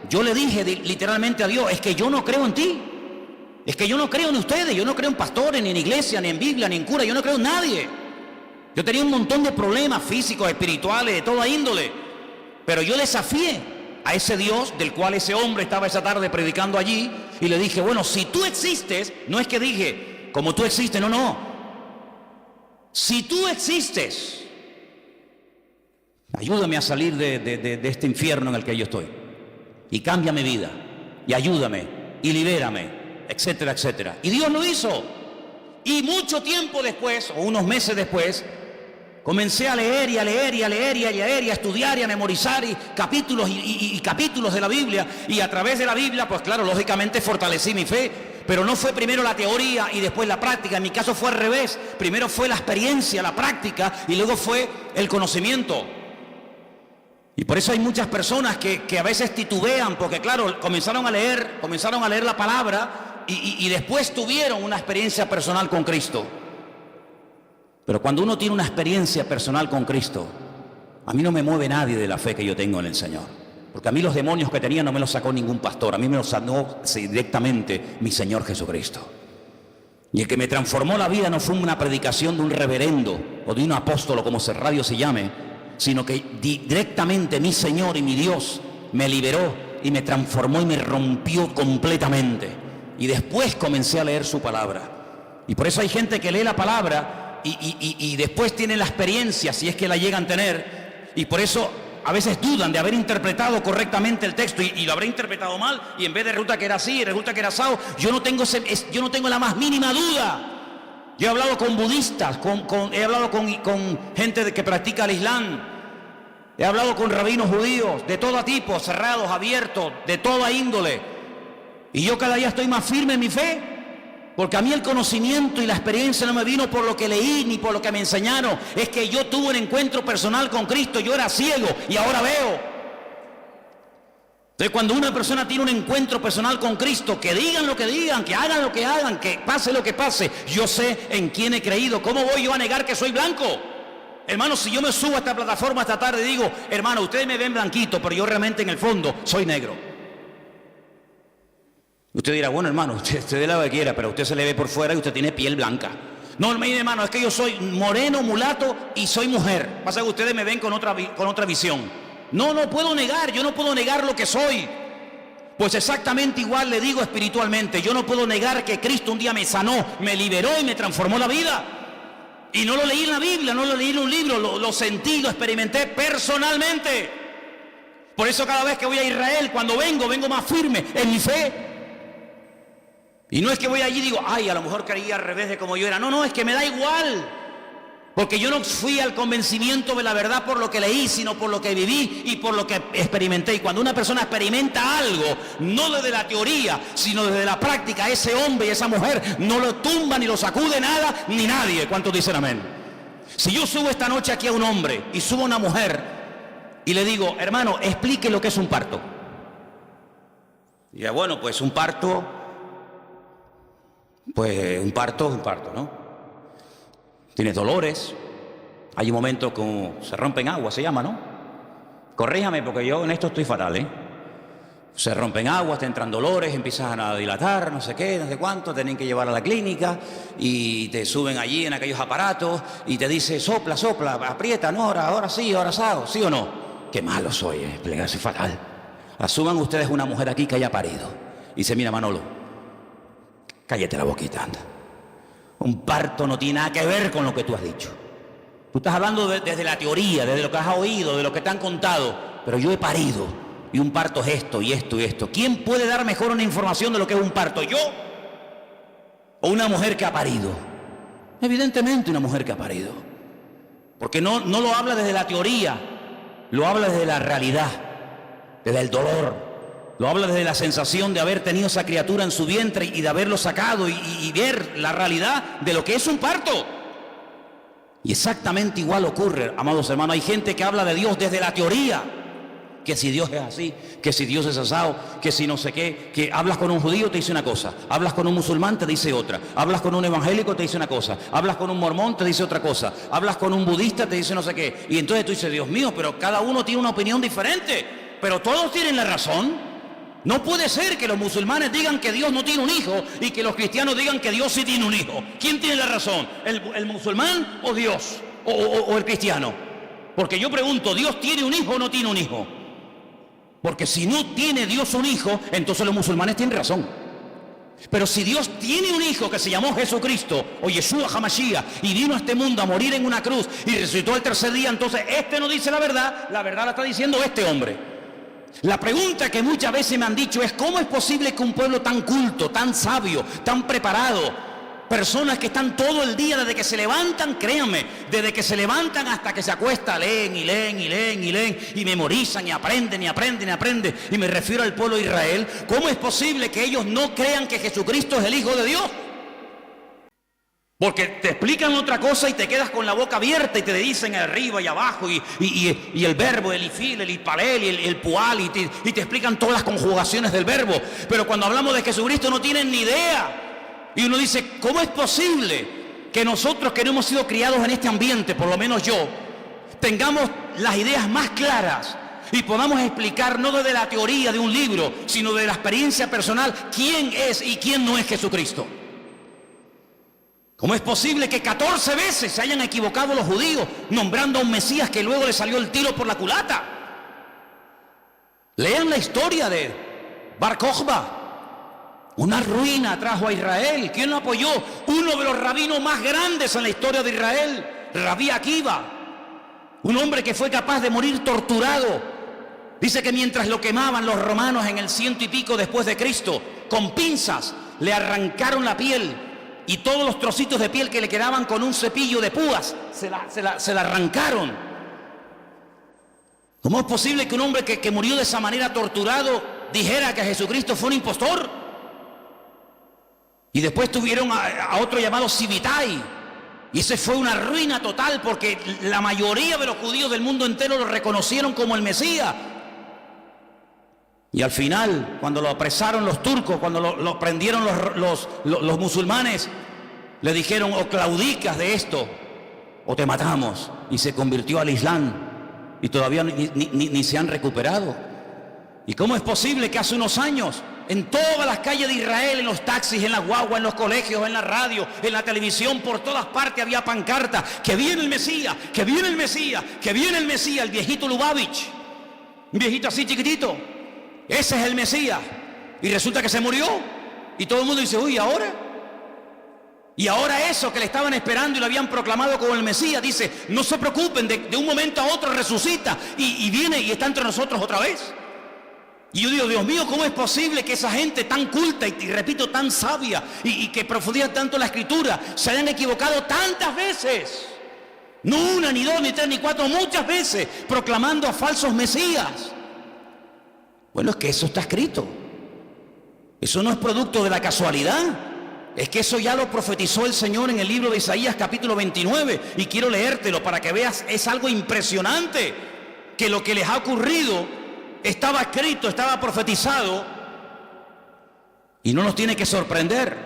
yo le dije literalmente a Dios, es que yo no creo en ti. Es que yo no creo en ustedes, yo no creo en pastores, ni en iglesia, ni en Biblia, ni en cura, yo no creo en nadie. Yo tenía un montón de problemas físicos, espirituales, de toda índole. Pero yo desafié a ese Dios del cual ese hombre estaba esa tarde predicando allí, y le dije, bueno, si tú existes, no es que dije, como tú existes, no. Si tú existes, ayúdame a salir de este infierno en el que yo estoy. Y cambia mi vida, y ayúdame, y libérame. etcétera, etcétera. Y Dios lo hizo. Y mucho tiempo después, o unos meses después, comencé a leer y a leer y a leer y a leer y a estudiar y a memorizar capítulos y capítulos de la Biblia. Y a través de la Biblia, pues claro, lógicamente fortalecí mi fe. Pero no fue primero la teoría y después la práctica. En mi caso fue al revés. Primero fue la experiencia, la práctica, y luego fue el conocimiento. Y por eso hay muchas personas que a veces titubean, porque claro, comenzaron a leer la palabra y después tuvieron una experiencia personal con Cristo. Pero cuando uno tiene una experiencia personal con Cristo, a mí no me mueve nadie de la fe que yo tengo en el Señor. Porque a mí los demonios que tenía no me los sacó ningún pastor, a mí me los sacó directamente mi Señor Jesucristo. Y el que me transformó la vida no fue una predicación de un reverendo o de un apóstol, o como radio se llame, sino que directamente mi Señor y mi Dios me liberó y me transformó y me rompió completamente. Y después comencé a leer su palabra. Y por eso hay gente que lee la palabra y después tiene la experiencia, si es que la llegan a tener, y por eso a veces dudan de haber interpretado correctamente el texto y lo habré interpretado mal, y en vez de resulta que era así, resulta que era asado. Yo no tengo la más mínima duda. Yo he hablado con budistas, he hablado con gente que practica el Islam, he hablado con rabinos judíos de todo tipo, cerrados, abiertos, de toda índole, y yo cada día estoy más firme en mi fe. Porque a mí el conocimiento y la experiencia no me vino por lo que leí ni por lo que me enseñaron. Es que yo tuve un encuentro personal con Cristo. Yo era ciego y ahora veo. Entonces, cuando una persona tiene un encuentro personal con Cristo, que digan lo que digan, que hagan lo que hagan, que pase lo que pase, yo sé en quién he creído. ¿Cómo voy yo a negar que soy blanco? Hermano, si yo me subo a esta plataforma esta tarde y digo, hermano, ustedes me ven blanquito, pero yo realmente en el fondo soy negro. Usted dirá, bueno, hermano, usted de lo que quiera, pero usted se le ve por fuera y usted tiene piel blanca. No, mire, hermano, es que yo soy moreno, mulato y soy mujer. Pasa que ustedes me ven con otra visión. No puedo negar, yo no puedo negar lo que soy. Pues exactamente igual le digo espiritualmente. Yo no puedo negar que Cristo un día me sanó, me liberó y me transformó la vida. Y no lo leí en la Biblia, no lo leí en un libro, lo sentí, lo experimenté personalmente. Por eso cada vez que voy a Israel, cuando vengo más firme en mi fe. Y no es que voy allí y digo, ay, a lo mejor creía al revés de como yo era. No, es que me da igual. Porque yo no fui al convencimiento de la verdad por lo que leí, sino por lo que viví y por lo que experimenté. Y cuando una persona experimenta algo, no desde la teoría, sino desde la práctica, ese hombre y esa mujer no lo tumba ni lo sacude nada ni nadie. ¿Cuántos dicen amén? Si yo subo esta noche aquí a un hombre y subo a una mujer y le digo, hermano, explique lo que es un parto. Y ya, bueno, pues un parto... Pues un parto, ¿no? Tienes dolores, hay un momento como se rompen aguas, se llama, ¿no? Corríjame porque yo en esto estoy fatal, ¿eh? Se rompen aguas, te entran dolores, empiezan a dilatar, no sé qué, no sé cuánto, tienen que llevar a la clínica y te suben allí en aquellos aparatos y te dice, sopla, aprieta, no, ahora sí, ahora asado, ¿sí o no? Qué malo soy, soy fatal. Asuman ustedes una mujer aquí que haya parido y dice, mira, Manolo, cállate la boquita, anda. Un parto no tiene nada que ver con lo que tú has dicho. Tú estás hablando desde la teoría, desde lo que has oído, de lo que te han contado. Pero yo he parido. Y un parto es esto y esto y esto. ¿Quién puede dar mejor una información de lo que es un parto? ¿Yo? ¿O una mujer que ha parido? Evidentemente una mujer que ha parido. Porque no lo habla desde la teoría. Lo habla desde la realidad. Desde el dolor. Lo habla desde la sensación de haber tenido esa criatura en su vientre y de haberlo sacado y ver la realidad de lo que es un parto. Y exactamente igual ocurre, amados hermanos. Hay gente que habla de Dios desde la teoría. Que si Dios es así, que si Dios es asado, que si no sé qué. Que hablas con un judío, te dice una cosa. Hablas con un musulmán, te dice otra. Hablas con un evangélico, te dice una cosa. Hablas con un mormón, te dice otra cosa. Hablas con un budista, te dice no sé qué. Y entonces tú dices, Dios mío, pero cada uno tiene una opinión diferente. Pero todos tienen la razón. No puede ser que los musulmanes digan que Dios no tiene un hijo y que los cristianos digan que Dios sí tiene un hijo. ¿Quién tiene la razón? ¿El musulmán o Dios? ¿O el cristiano? Porque yo pregunto, ¿Dios tiene un hijo o no tiene un hijo? Porque si no tiene Dios un hijo, entonces los musulmanes tienen razón. Pero si Dios tiene un hijo que se llamó Jesucristo o Yeshua HaMashiach y vino a este mundo a morir en una cruz y resucitó el tercer día, entonces este no dice la verdad la está diciendo este hombre. La pregunta que muchas veces me han dicho es: ¿cómo es posible que un pueblo tan culto, tan sabio, tan preparado, personas que están todo el día desde que se levantan, créanme, desde que se levantan hasta que se acuestan, leen y leen y leen y leen y memorizan y aprenden y aprenden y aprenden, y me refiero al pueblo de Israel, ¿cómo es posible que ellos no crean que Jesucristo es el Hijo de Dios? Porque te explican otra cosa y te quedas con la boca abierta y te dicen arriba y abajo y el verbo, el ifil, el ipalel y el pual y te explican todas las conjugaciones del verbo. Pero cuando hablamos de Jesucristo no tienen ni idea. Y uno dice: ¿cómo es posible que nosotros, que no hemos sido criados en este ambiente, por lo menos yo, tengamos las ideas más claras y podamos explicar, no desde la teoría de un libro, sino de la experiencia personal, quién es y quién no es Jesucristo? ¿Cómo es posible que 14 veces se hayan equivocado los judíos nombrando a un Mesías que luego le salió el tiro por la culata? Lean la historia de Bar Kokhba. Una ruina trajo a Israel. ¿Quién lo apoyó? Uno de los rabinos más grandes en la historia de Israel, Rabí Akiva. Un hombre que fue capaz de morir torturado. Dice que mientras lo quemaban los romanos en el 100 y pico después de Cristo, con pinzas le arrancaron la piel. Y todos los trocitos de piel que le quedaban con un cepillo de púas se la arrancaron. ¿Cómo es posible que un hombre que murió de esa manera torturado dijera que Jesucristo fue un impostor? Y después tuvieron a otro llamado Sibitai. Y ese fue una ruina total, porque la mayoría de los judíos del mundo entero lo reconocieron como el Mesías. Y al final, cuando lo apresaron los turcos, cuando lo prendieron los musulmanes, le dijeron: o claudicas de esto o te matamos. Y se convirtió al Islam y todavía ni se han recuperado. ¿Y cómo es posible que hace unos años en todas las calles de Israel, en los taxis, en las guaguas, en los colegios, en la radio, en la televisión, por todas partes había pancartas: que viene el Mesías, que viene el Mesías, que viene el Mesías, el viejito Lubavitch, un viejito así chiquitito? Ese es el Mesías. Y resulta que se murió. Y todo el mundo dice: uy, ¿ahora? Y ahora eso que le estaban esperando y lo habían proclamado como el Mesías, dice: no se preocupen, de un momento a otro resucita y viene y está entre nosotros otra vez. Y yo digo: Dios mío, ¿cómo es posible que esa gente tan culta y repito, tan sabia y que profundiza tanto la Escritura se hayan equivocado tantas veces? No una, ni dos, ni tres, ni cuatro, muchas veces proclamando a falsos Mesías. Bueno, es que eso está escrito. Eso no es producto de la casualidad. Es que eso ya lo profetizó el Señor en el libro de Isaías capítulo 29. Y quiero leértelo para que veas, es algo impresionante. Que lo que les ha ocurrido estaba escrito, estaba profetizado. Y no nos tiene que sorprender.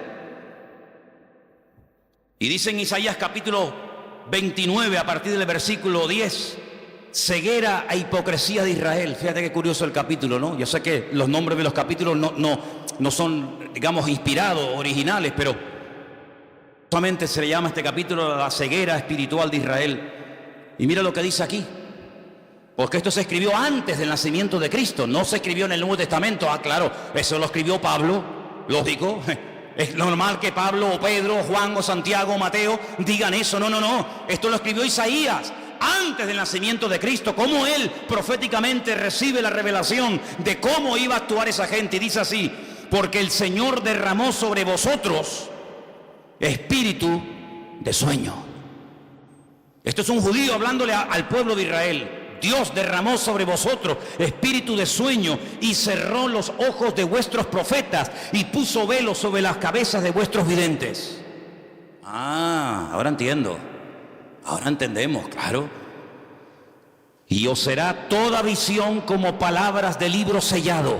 Y dice en Isaías capítulo 29, a partir del versículo 10... ceguera e hipocresía de Israel. Fíjate qué curioso el capítulo, ¿no? Yo sé que los nombres de los capítulos no son, digamos, inspirados, originales, pero solamente se le llama a este capítulo la ceguera espiritual de Israel. Y mira lo que dice aquí. Porque esto se escribió antes del nacimiento de Cristo, no se escribió en el Nuevo Testamento. Ah, claro, eso lo escribió Pablo, lógico. Es normal que Pablo o Pedro o Juan o Santiago o Mateo digan eso. No. Esto lo escribió Isaías antes del nacimiento de Cristo. Cómo él proféticamente recibe la revelación de cómo iba a actuar esa gente. Y dice así: porque el Señor derramó sobre vosotros espíritu de sueño. Esto es un judío hablándole al pueblo de Israel. Dios derramó sobre vosotros espíritu de sueño y cerró los ojos de vuestros profetas y puso velo sobre las cabezas de vuestros videntes. Ah, ahora entiendo. Ahora entendemos, claro. Y os será toda visión como palabras de libro sellado.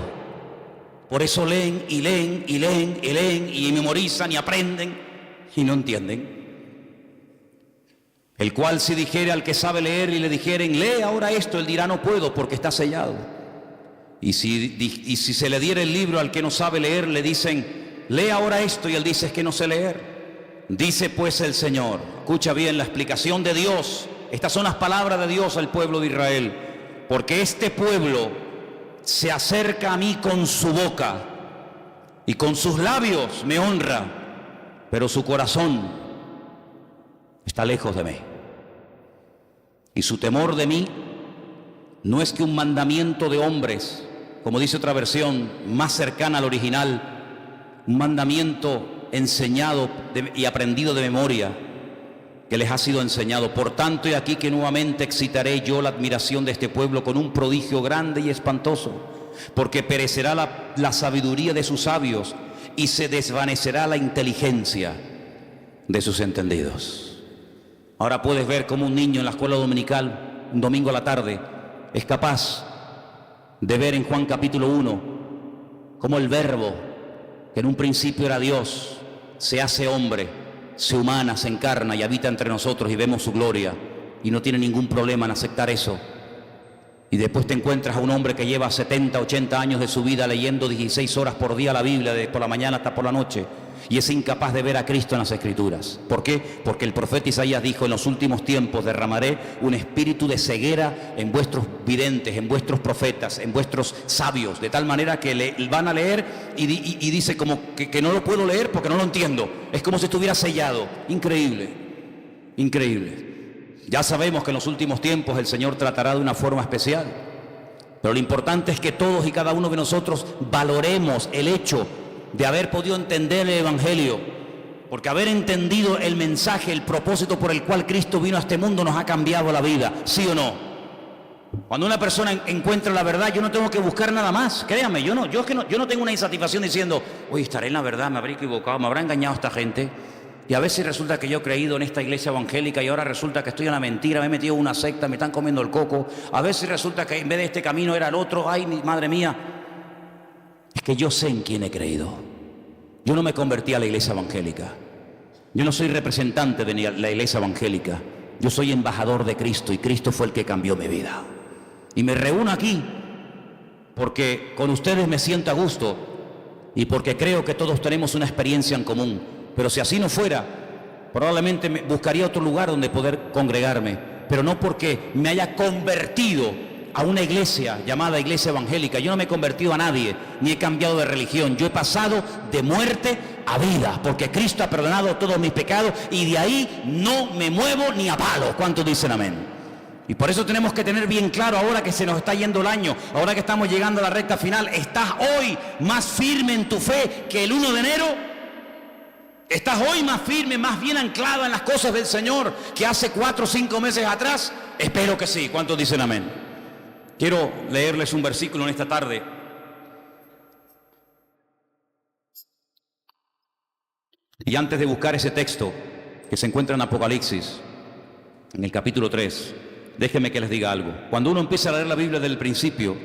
Por eso leen y leen y leen y leen y memorizan y aprenden y no entienden. El cual si dijere al que sabe leer y le dijeren: lee ahora esto, él dirá: no puedo, porque está sellado. Y si se le diera el libro al que no sabe leer, le dicen: lee ahora esto, y él dice: es que no sé leer. Dice pues el Señor, escucha bien la explicación de Dios, estas son las palabras de Dios al pueblo de Israel: porque este pueblo se acerca a mí con su boca y con sus labios me honra, pero su corazón está lejos de mí. Y su temor de mí no es que un mandamiento de hombres, como dice otra versión, más cercana al original, un mandamiento enseñado y aprendido de memoria, que les ha sido enseñado. Por tanto, he aquí que nuevamente excitaré yo la admiración de este pueblo con un prodigio grande y espantoso, porque perecerá la sabiduría de sus sabios y se desvanecerá la inteligencia de sus entendidos. Ahora puedes ver cómo un niño en la escuela dominical, un domingo a la tarde, es capaz de ver en Juan capítulo 1 cómo el Verbo, que en un principio era Dios, se hace hombre, se humana, se encarna y habita entre nosotros, y vemos su gloria, y no tiene ningún problema en aceptar eso. Y después te encuentras a un hombre que lleva 70, 80 años de su vida leyendo 16 horas por día la Biblia, de por la mañana hasta por la noche, y es incapaz de ver a Cristo en las Escrituras. ¿Por qué? Porque el profeta Isaías dijo: en los últimos tiempos derramaré un espíritu de ceguera en vuestros videntes, en vuestros profetas, en vuestros sabios, de tal manera que van a leer y dice como que no lo puedo leer porque no lo entiendo. Es como si estuviera sellado. Increíble, increíble. Ya sabemos que en los últimos tiempos el Señor tratará de una forma especial, pero lo importante es que todos y cada uno de nosotros valoremos el hecho de haber podido entender el Evangelio, porque haber entendido el mensaje, el propósito por el cual Cristo vino a este mundo nos ha cambiado la vida, ¿sí o no? Cuando una persona encuentra la verdad, yo no tengo que buscar nada más, créanme, yo no tengo una insatisfacción diciendo: oye, estaré en la verdad, me habré equivocado, me habrá engañado esta gente, y a veces resulta que yo he creído en esta iglesia evangélica y ahora resulta que estoy en la mentira, me he metido en una secta, me están comiendo el coco, a veces resulta que en vez de este camino era el otro. Ay, madre mía, es que yo sé en quién he creído. Yo no me convertí a la iglesia evangélica, yo no soy representante de la iglesia evangélica, yo soy embajador de Cristo, y Cristo fue el que cambió mi vida. Y me reúno aquí porque con ustedes me siento a gusto y porque creo que todos tenemos una experiencia en común. Pero si así no fuera, probablemente buscaría otro lugar donde poder congregarme, pero no porque me haya convertido a una iglesia llamada iglesia evangélica. Yo no me he convertido a nadie, ni he cambiado de religión. Yo he pasado de muerte a vida, porque Cristo ha perdonado todos mis pecados, y de ahí no me muevo ni a palo. ¿Cuántos dicen amén? Y por eso tenemos que tener bien claro, ahora que se nos está yendo el año, ahora que estamos llegando a la recta final, ¿estás hoy más firme en tu fe que el 1 de enero? ¿Estás hoy más firme, más bien anclado en las cosas del Señor que hace 4 o 5 meses atrás? Espero que sí. ¿Cuántos dicen amén? Quiero leerles un versículo en esta tarde. Y antes de buscar ese texto que se encuentra en Apocalipsis, en el capítulo 3, déjenme que les diga algo. Cuando uno empieza a leer la Biblia desde el principio,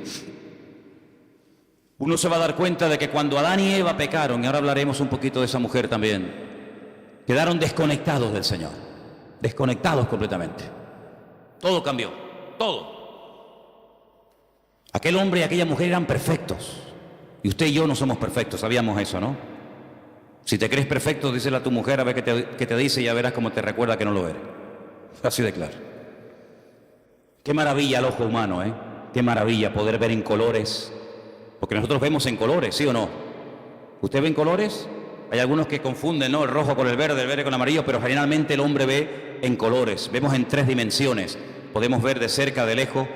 uno se va a dar cuenta de que cuando Adán y Eva pecaron, y ahora hablaremos un poquito de esa mujer también, quedaron desconectados del Señor, desconectados completamente. Todo cambió, todo. Aquel hombre y aquella mujer eran perfectos, y usted y yo no somos perfectos, sabíamos eso, ¿no? Si te crees perfecto, díselo a tu mujer a ver qué te dice, y ya verás cómo te recuerda que no lo eres. Así de claro. Qué maravilla el ojo humano, ¿eh? Qué maravilla poder ver en colores, porque nosotros vemos en colores, ¿sí o no? ¿Usted ve en colores? Hay algunos que confunden, ¿no?, el rojo con el verde con el amarillo, pero generalmente el hombre ve en colores, vemos en 3 dimensiones, podemos ver de cerca, de lejos,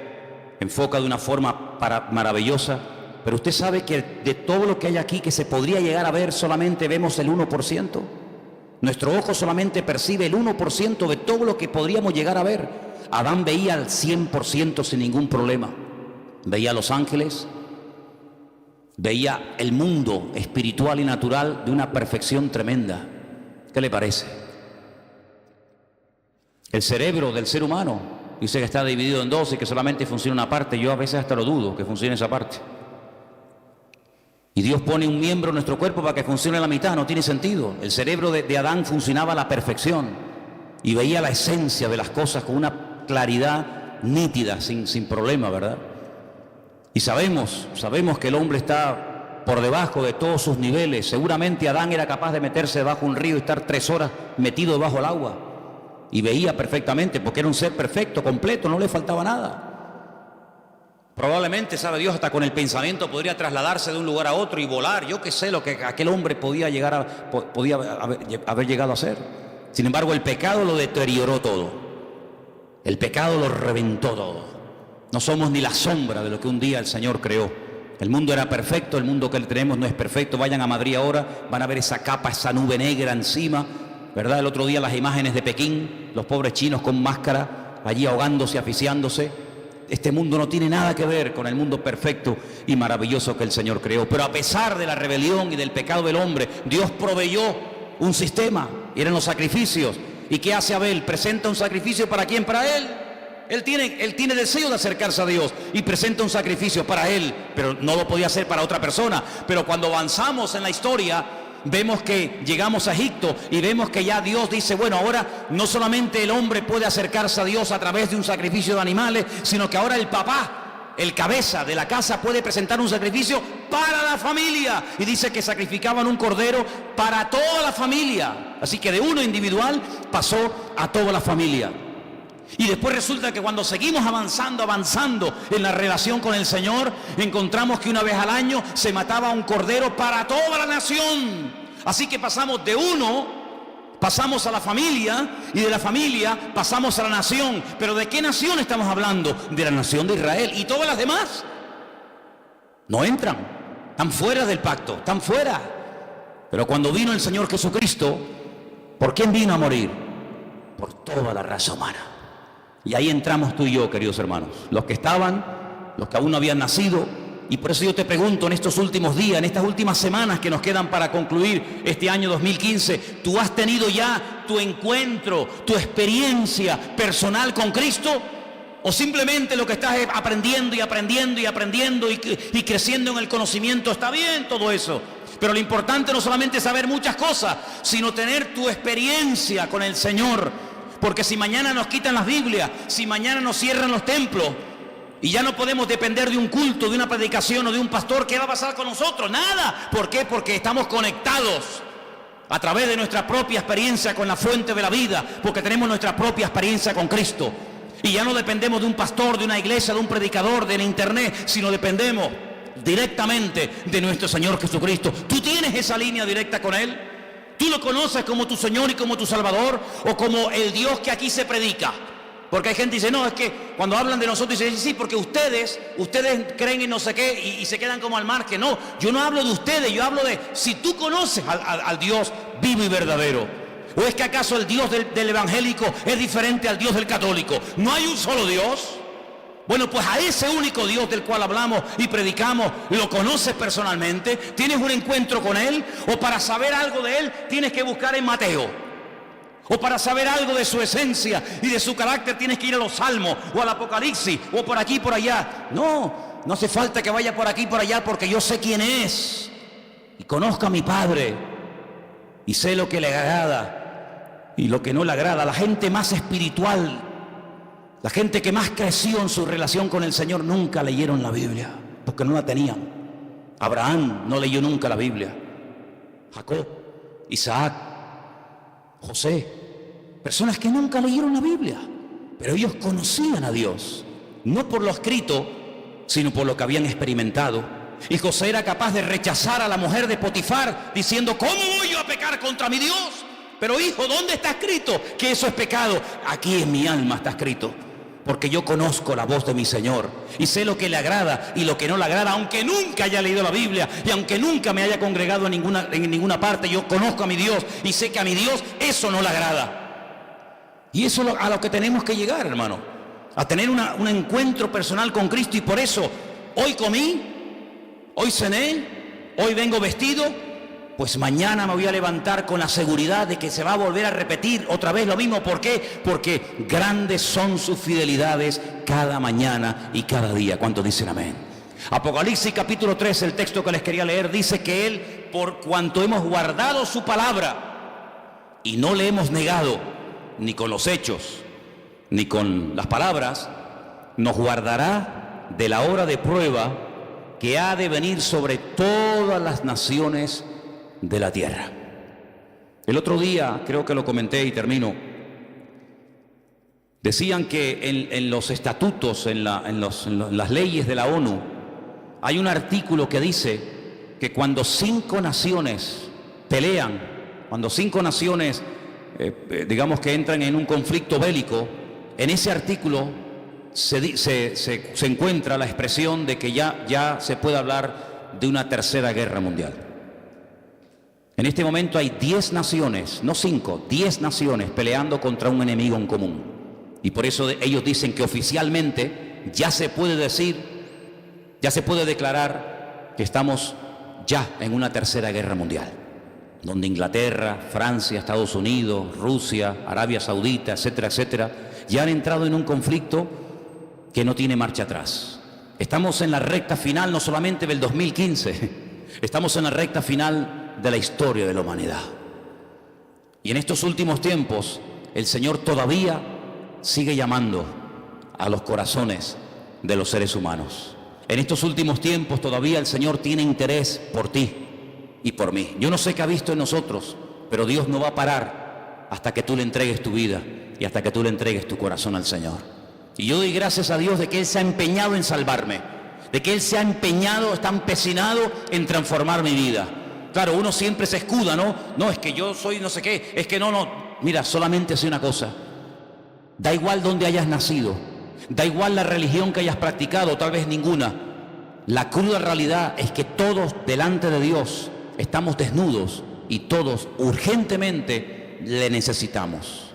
enfoca de una forma maravillosa, pero usted sabe que de todo lo que hay aquí que se podría llegar a ver, solamente vemos el 1%. Nuestro ojo solamente percibe el 1% de todo lo que podríamos llegar a ver. Adán veía al 100% sin ningún problema. Veía a los ángeles, veía el mundo espiritual y natural de una perfección tremenda. ¿Qué le parece? El cerebro del ser humano dice que está dividido en 2 y que solamente funciona una parte. Yo a veces hasta lo dudo que funcione esa parte. Y Dios pone un miembro en nuestro cuerpo para que funcione la mitad. No tiene sentido. El cerebro de Adán funcionaba a la perfección y veía la esencia de las cosas con una claridad nítida, sin problema, ¿verdad? Y sabemos que el hombre está por debajo de todos sus niveles. Seguramente Adán era capaz de meterse debajo de un río y estar 3 horas metido debajo del agua, y veía perfectamente, porque era un ser perfecto, completo, no le faltaba nada. Probablemente, sabe Dios, hasta con el pensamiento podría trasladarse de un lugar a otro y volar. Yo qué sé lo que aquel hombre podía haber llegado a ser. Sin embargo, el pecado lo deterioró todo. El pecado lo reventó todo. No somos ni la sombra de lo que un día el Señor creó. El mundo era perfecto, el mundo que tenemos no es perfecto. Vayan a Madrid ahora, van a ver esa capa, esa nube negra encima, ¿verdad? El otro día las imágenes de Pekín, los pobres chinos con máscara, allí ahogándose, asfixiándose. Este mundo no tiene nada que ver con el mundo perfecto y maravilloso que el Señor creó. Pero a pesar de la rebelión y del pecado del hombre, Dios proveyó un sistema, y eran los sacrificios. ¿Y qué hace Abel? Presenta un sacrificio, ¿para quién? Para él. Él tiene deseo de acercarse a Dios y presenta un sacrificio para él, pero no lo podía hacer para otra persona. Pero cuando avanzamos en la historia, vemos que llegamos a Egipto y vemos que ya Dios dice, bueno, ahora no solamente el hombre puede acercarse a Dios a través de un sacrificio de animales, sino que ahora el papá, el cabeza de la casa, puede presentar un sacrificio para la familia. Y dice que sacrificaban un cordero para toda la familia. Así que de uno individual pasó a toda la familia. Y después resulta que cuando seguimos avanzando en la relación con el Señor, encontramos que una vez al año se mataba un cordero para toda la nación. Así que pasamos de uno, pasamos a la familia, y de la familia pasamos a la nación. Pero ¿de qué nación estamos hablando? De la nación de Israel. ¿Y todas las demás? No entran, están fuera del pacto, están fuera. Pero cuando vino el Señor Jesucristo, ¿por quién vino a morir? Por toda la raza humana. Y ahí entramos tú y yo, queridos hermanos, los que estaban, los que aún no habían nacido. Y por eso yo te pregunto, en estos últimos días, en estas últimas semanas que nos quedan para concluir este año 2015, ¿tú has tenido ya tu encuentro, tu experiencia personal con Cristo? ¿O simplemente lo que estás aprendiendo y creciendo en el conocimiento? Está bien todo eso, pero lo importante no solamente es saber muchas cosas, sino tener tu experiencia con el Señor. Porque si mañana nos quitan las Biblias, si mañana nos cierran los templos y ya no podemos depender de un culto, de una predicación o de un pastor, ¿qué va a pasar con nosotros? Nada. ¿Por qué? Porque estamos conectados a través de nuestra propia experiencia con la fuente de la vida, porque tenemos nuestra propia experiencia con Cristo. Y ya no dependemos de un pastor, de una iglesia, de un predicador, del internet, sino dependemos directamente de nuestro Señor Jesucristo. ¿Tú tienes esa línea directa con Él? ¿Tú lo conoces como tu Señor y como tu Salvador, o como el Dios que aquí se predica? Porque hay gente que dice, no, es que cuando hablan de nosotros dicen, sí, porque ustedes creen en no sé qué y se quedan como al margen. No, yo no hablo de ustedes, yo hablo de si tú conoces al Dios vivo y verdadero. ¿O es que acaso el Dios del evangélico es diferente al Dios del católico? ¿No hay un solo Dios? Bueno, pues a ese único Dios del cual hablamos y predicamos, ¿lo conoces personalmente? ¿Tienes un encuentro con Él? ¿O para saber algo de Él tienes que buscar en Mateo? ¿O para saber algo de su esencia y de su carácter tienes que ir a los Salmos o al Apocalipsis o por aquí y por allá? No hace falta que vaya por aquí y por allá, porque yo sé quién es y conozco a mi Padre y sé lo que le agrada y lo que no le agrada. La gente más espiritual, la gente que más creció en su relación con el Señor, nunca leyeron la Biblia, porque no la tenían. Abraham no leyó nunca la Biblia. Jacob, Isaac, José, personas que nunca leyeron la Biblia, pero ellos conocían a Dios, no por lo escrito, sino por lo que habían experimentado. Y José era capaz de rechazar a la mujer de Potifar, diciendo, ¿cómo voy yo a pecar contra mi Dios? Pero hijo, ¿dónde está escrito que eso es pecado? Aquí en mi alma está escrito, porque yo conozco la voz de mi Señor y sé lo que le agrada y lo que no le agrada. Aunque nunca haya leído la Biblia y aunque nunca me haya congregado en ninguna parte, yo conozco a mi Dios y sé que a mi Dios eso no le agrada. Y eso es a lo que tenemos que llegar, hermano, a tener un encuentro personal con Cristo. Y por eso hoy comí, hoy cené, hoy vengo vestido, pues mañana me voy a levantar con la seguridad de que se va a volver a repetir otra vez lo mismo. ¿Por qué? Porque grandes son sus fidelidades cada mañana y cada día. ¿Cuántos dicen amén? Apocalipsis capítulo 3, el texto que les quería leer, dice que Él, por cuanto hemos guardado su palabra y no le hemos negado, ni con los hechos, ni con las palabras, nos guardará de la hora de prueba que ha de venir sobre todas las naciones de la tierra. El otro día, creo que lo comenté y termino, decían que en los estatutos, en las leyes de la ONU, hay un artículo que dice que cuando 5 naciones pelean, cuando 5 naciones, digamos que entran en un conflicto bélico, en ese artículo se encuentra la expresión de que ya se puede hablar de una tercera guerra mundial. En este momento hay 10 naciones, no 5, 10 naciones peleando contra un enemigo en común. Y por eso ellos dicen que oficialmente ya se puede decir, ya se puede declarar que estamos ya en una tercera guerra mundial, donde Inglaterra, Francia, Estados Unidos, Rusia, Arabia Saudita, etcétera, etcétera, ya han entrado en un conflicto que no tiene marcha atrás. Estamos en la recta final no solamente del 2015, estamos en la recta final de la historia de la humanidad. Y en estos últimos tiempos, el Señor todavía sigue llamando a los corazones de los seres humanos. En estos últimos tiempos todavía el Señor tiene interés por ti y por mí. Yo no sé qué ha visto en nosotros, pero Dios no va a parar hasta que tú le entregues tu vida y hasta que tú le entregues tu corazón al Señor. Y yo doy gracias a Dios de que Él se ha empeñado en salvarme, de que Él se ha empeñado, está empecinado en transformar mi vida. Claro, uno siempre se escuda, ¿no? No, es que yo soy no sé qué, es que no. Mira, solamente sé una cosa. Da igual dónde hayas nacido, da igual la religión que hayas practicado, tal vez ninguna. La cruda realidad es que todos delante de Dios estamos desnudos y todos urgentemente le necesitamos.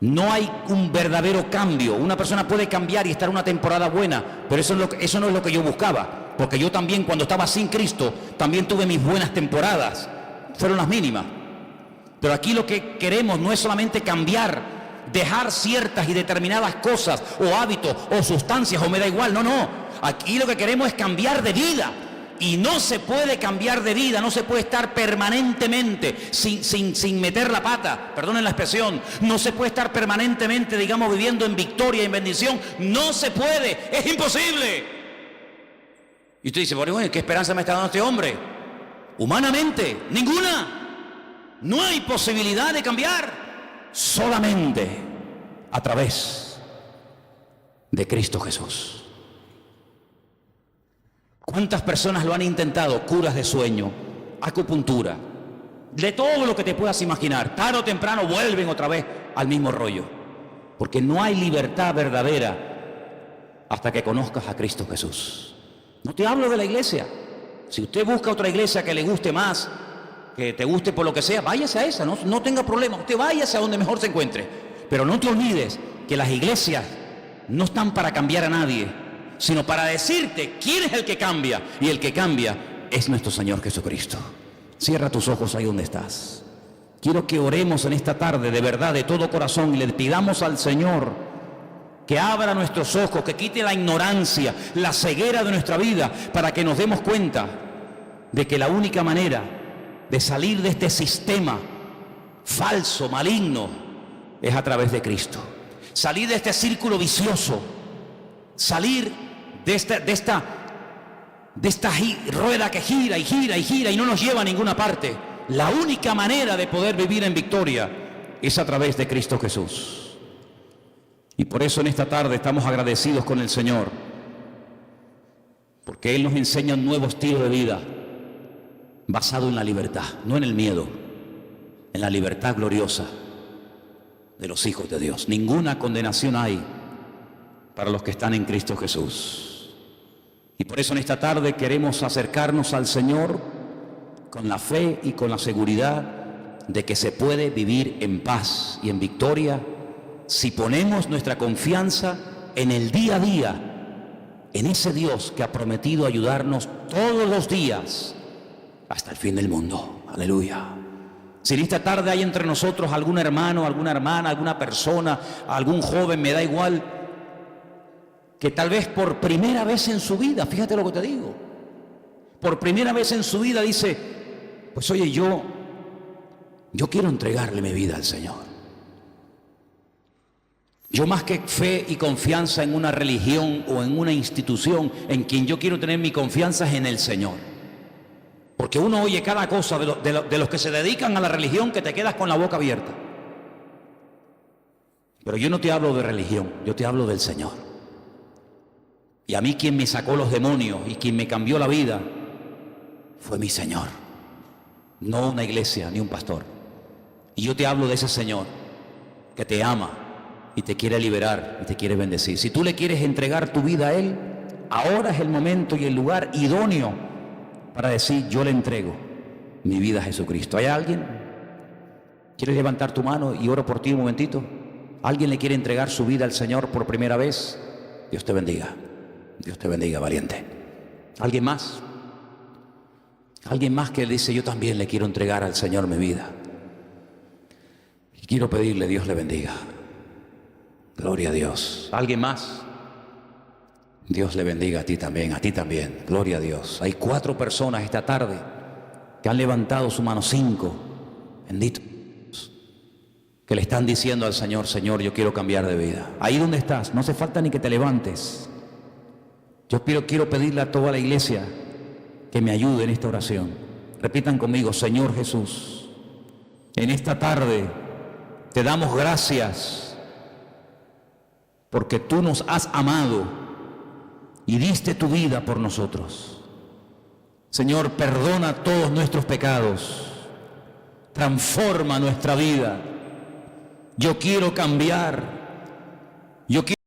No hay un verdadero cambio. Una persona puede cambiar y estar una temporada buena, pero eso no es lo que yo buscaba. Porque yo también, cuando estaba sin Cristo, también tuve mis buenas temporadas. Fueron las mínimas. Pero aquí lo que queremos no es solamente cambiar, dejar ciertas y determinadas cosas o hábitos o sustancias o me da igual. No. Aquí lo que queremos es cambiar de vida. Y no se puede cambiar de vida, no se puede estar permanentemente sin meter la pata, perdonen la expresión, no se puede estar permanentemente, digamos, viviendo en victoria y en bendición, no se puede, es imposible. Y usted dice, bueno, ¿qué esperanza me está dando este hombre? Humanamente, ninguna. No hay posibilidad de cambiar, solamente a través de Cristo Jesús. ¿Cuántas personas lo han intentado? Curas de sueño, acupuntura, de todo lo que te puedas imaginar. Tarde o temprano vuelven otra vez al mismo rollo. Porque no hay libertad verdadera hasta que conozcas a Cristo Jesús. No te hablo de la iglesia. Si usted busca otra iglesia que le guste más, que te guste por lo que sea, váyase a esa, no tenga problema. Usted váyase a donde mejor se encuentre. Pero no te olvides que las iglesias no están para cambiar a nadie, sino para decirte quién es el que cambia, y el que cambia es nuestro Señor Jesucristo. Cierra tus ojos ahí donde estás. Quiero que oremos en esta tarde de verdad, de todo corazón, y le pidamos al Señor que abra nuestros ojos, que quite la ignorancia, la ceguera de nuestra vida, para que nos demos cuenta de que la única manera de salir de este sistema falso, maligno, es a través de Cristo. Salir de este círculo vicioso, salir de esta rueda que gira y gira y gira y no nos lleva a ninguna parte. La única manera de poder vivir en victoria es a través de Cristo Jesús. Y por eso en esta tarde estamos agradecidos con el Señor, porque Él nos enseña un nuevo estilo de vida basado en la libertad, no en el miedo, en la libertad gloriosa de los hijos de Dios. Ninguna condenación hay para los que están en Cristo Jesús. Y por eso en esta tarde queremos acercarnos al Señor con la fe y con la seguridad de que se puede vivir en paz y en victoria si ponemos nuestra confianza en el día a día, en ese Dios que ha prometido ayudarnos todos los días hasta el fin del mundo. Aleluya. Si en esta tarde hay entre nosotros algún hermano, alguna hermana, alguna persona, algún joven, me da igual, que tal vez por primera vez en su vida, fíjate lo que te digo, por primera vez en su vida dice, pues oye, yo quiero entregarle mi vida al Señor. Yo, más que fe y confianza en una religión o en una institución, en quien yo quiero tener mi confianza es en el Señor. Porque uno oye cada cosa de los que se dedican a la religión que te quedas con la boca abierta. Pero yo no te hablo de religión, yo te hablo del Señor. Y a mí quien me sacó los demonios y quien me cambió la vida fue mi Señor, no una iglesia ni un pastor. Y yo te hablo de ese Señor que te ama, y te quiere liberar y te quiere bendecir. Si tú le quieres entregar tu vida a Él, ahora es el momento y el lugar idóneo para decir: yo le entrego mi vida a Jesucristo. ¿Hay alguien? ¿Quieres levantar tu mano y oro por ti un momentito? ¿Alguien le quiere entregar su vida al Señor por primera vez? Dios te bendiga. Dios te bendiga, valiente. ¿Alguien más? Alguien más que dice: yo también le quiero entregar al Señor mi vida. Y quiero pedirle: Dios le bendiga. Gloria a Dios. ¿Alguien más? Dios le bendiga a ti también. Gloria a Dios. Hay 4 personas esta tarde que han levantado su mano, 5. Bendito. Que le están diciendo al Señor: Señor, yo quiero cambiar de vida. Ahí donde estás, no hace falta ni que te levantes. Yo quiero pedirle a toda la iglesia que me ayude en esta oración. Repitan conmigo: Señor Jesús, en esta tarde te damos gracias porque tú nos has amado y diste tu vida por nosotros. Señor, perdona todos nuestros pecados, transforma nuestra vida. Yo quiero cambiar, yo quiero